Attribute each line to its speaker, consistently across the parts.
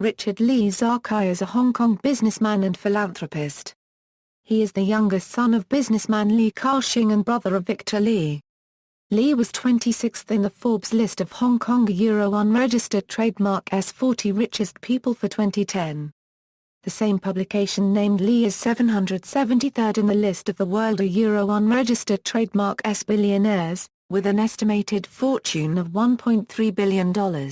Speaker 1: Li Tzar Kai is a Hong Kong businessman and philanthropist. He is the youngest son of businessman Li Ka-Shing and brother of Victor Li. Li was 26th in the Forbes list of Hong Kong Euro unregistered trademark S40 richest people for 2010. The same publication named Li as 773rd in the list of the world Euro unregistered trademark S billionaires, with an estimated fortune of $1.3 billion.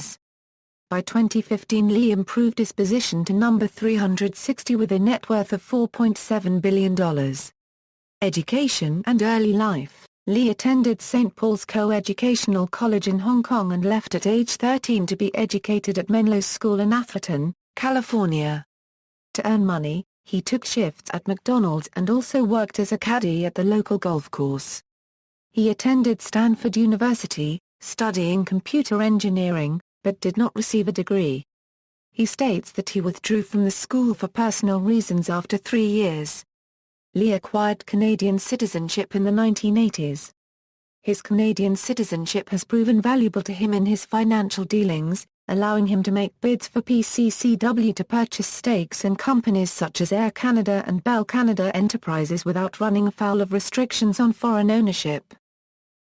Speaker 1: By 2015 Li improved his position to number 360 with a net worth of $4.7 billion. Education and early life. Li attended St. Paul's Co-Educational College in Hong Kong and left at age 13 to be educated at Menlo's School in Atherton, California. To earn money, he took shifts at McDonald's and also worked as a caddy at the local golf course. He attended Stanford University, studying computer engineering, but did not receive a degree. He states that he withdrew from the school for personal reasons after 3 years. Li acquired Canadian citizenship in the 1980s. His Canadian citizenship has proven valuable to him in his financial dealings, allowing him to make bids for PCCW to purchase stakes in companies such as Air Canada and Bell Canada Enterprises without running afoul of restrictions on foreign ownership.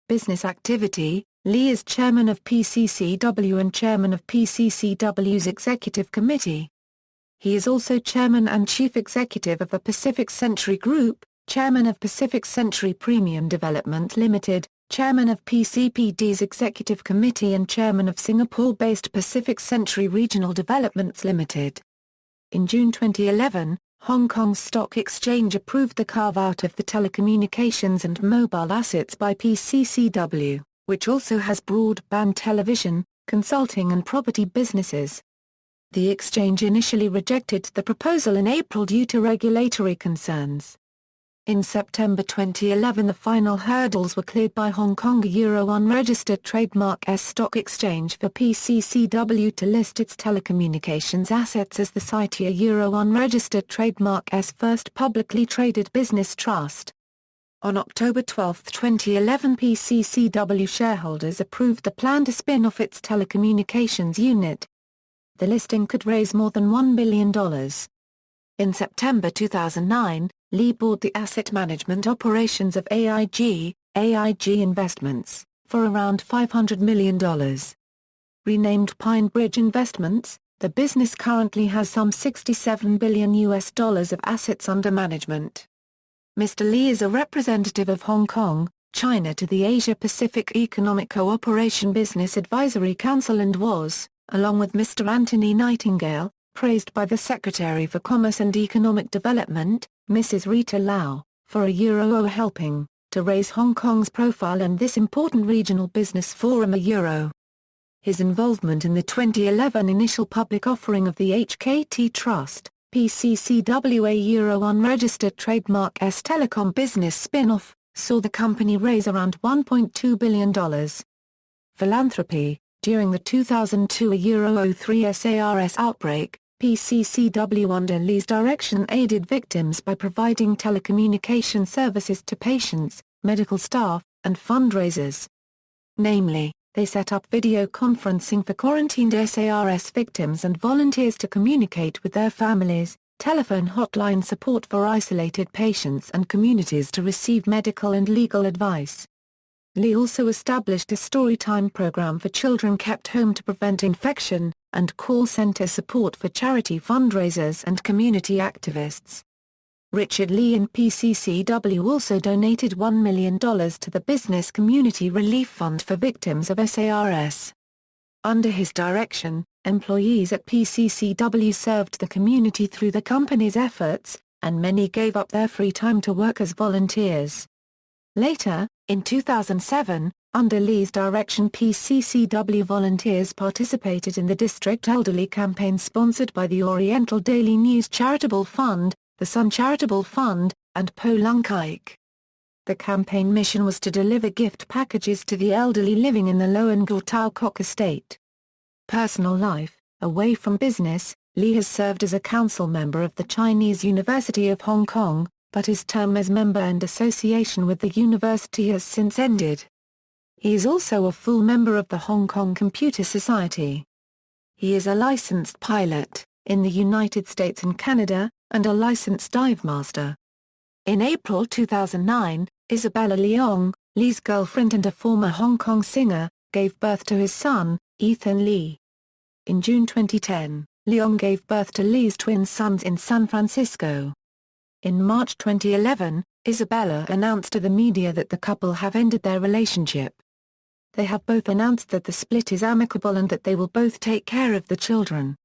Speaker 1: Business activity. Li is chairman of PCCW and chairman of PCCW's Executive Committee. He is also chairman and chief executive of the Pacific Century Group, chairman of Pacific Century Premium Development Limited, chairman of PCPD's Executive Committee and chairman of Singapore-based Pacific Century Regional Developments Limited. In June 2011, Hong Kong's stock exchange approved the carve-out of the telecommunications and mobile assets by PCCW, which also has broadband television, consulting and property businesses. The exchange initially rejected the proposal in April due to regulatory concerns. In September 2011 the final hurdles were cleared by Hong Kong Euro unregistered trademark S Stock Exchange for PCCW to list its telecommunications assets as the Citia Euro unregistered trademark S first publicly traded business trust. On October 12, 2011 PCCW shareholders approved the plan to spin off its telecommunications unit. The listing could raise more than $1 billion. In September 2009, Li bought the asset management operations of AIG Investments, for around $500 million. Renamed Pine Bridge Investments, the business currently has some $67 billion of assets under management. Mr. Li is a representative of Hong Kong, China to the Asia-Pacific Economic Cooperation Business Advisory Council and was, along with Mr. Anthony Nightingale, praised by the Secretary for Commerce and Economic Development, Mrs. Rita Lau, for a Euro helping to raise Hong Kong's profile in this important regional business forum Euro. His involvement in the 2011 initial public offering of the HKT Trust, PCCWA Euro unregistered trademark S Telecom business spin-off, saw the company raise around $1.2 billion. Philanthropy. During the 2002 Euro 03 SARS outbreak, PCCW under Li's direction aided victims by providing telecommunication services to patients, medical staff, and fundraisers. Namely, they set up video conferencing for quarantined SARS victims and volunteers to communicate with their families, telephone hotline support for isolated patients and communities to receive medical and legal advice. Li also established a storytime program for children kept home to prevent infection, and call center support for charity fundraisers and community activists. Richard Li and PCCW also donated $1 million to the Business Community Relief Fund for victims of SARS. Under his direction, employees at PCCW served the community through the company's efforts, and many gave up their free time to work as volunteers. Later, in 2007, under Li's direction PCCW volunteers participated in the District Elderly Campaign sponsored by the Oriental Daily News Charitable Fund, the Sun Charitable Fund, and Po Lung Kaik. The campaign mission was to deliver gift packages to the elderly living in the Loan Gor Tau Kok estate. Personal life. Away from business, Li has served as a council member of the Chinese University of Hong Kong, but his term as member and association with the university has since ended. He is also a full member of the Hong Kong Computer Society. He is a licensed pilot. in the United States and Canada, and a licensed dive master. In April 2009, Isabella Leong, Li's girlfriend and a former Hong Kong singer, gave birth to his son, Ethan Li. In June 2010, Leong gave birth to Li's twin sons in San Francisco. In March 2011, Isabella announced to the media that the couple have ended their relationship. They have both announced that the split is amicable and that they will both take care of the children.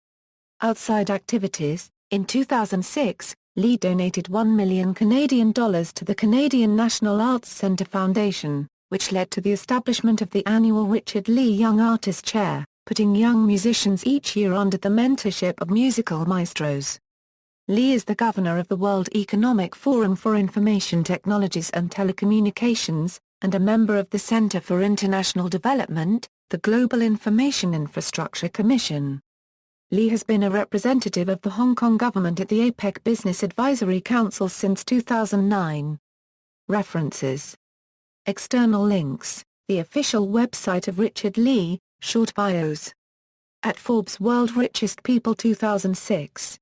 Speaker 1: Outside activities: in 2006, Li donated $1 million Canadian to the Canadian National Arts Centre Foundation, which led to the establishment of the annual Richard Li Young Artist Chair, putting young musicians each year under the mentorship of musical maestros. Li is the governor of the World Economic Forum for Information Technologies and Telecommunications, and a member of the Center for International Development, the Global Information Infrastructure Commission. Li has been a representative of the Hong Kong government at the APEC Business Advisory Council since 2009. References. External links: the official website of Richard Li, short bios. At Forbes World Richest People 2006.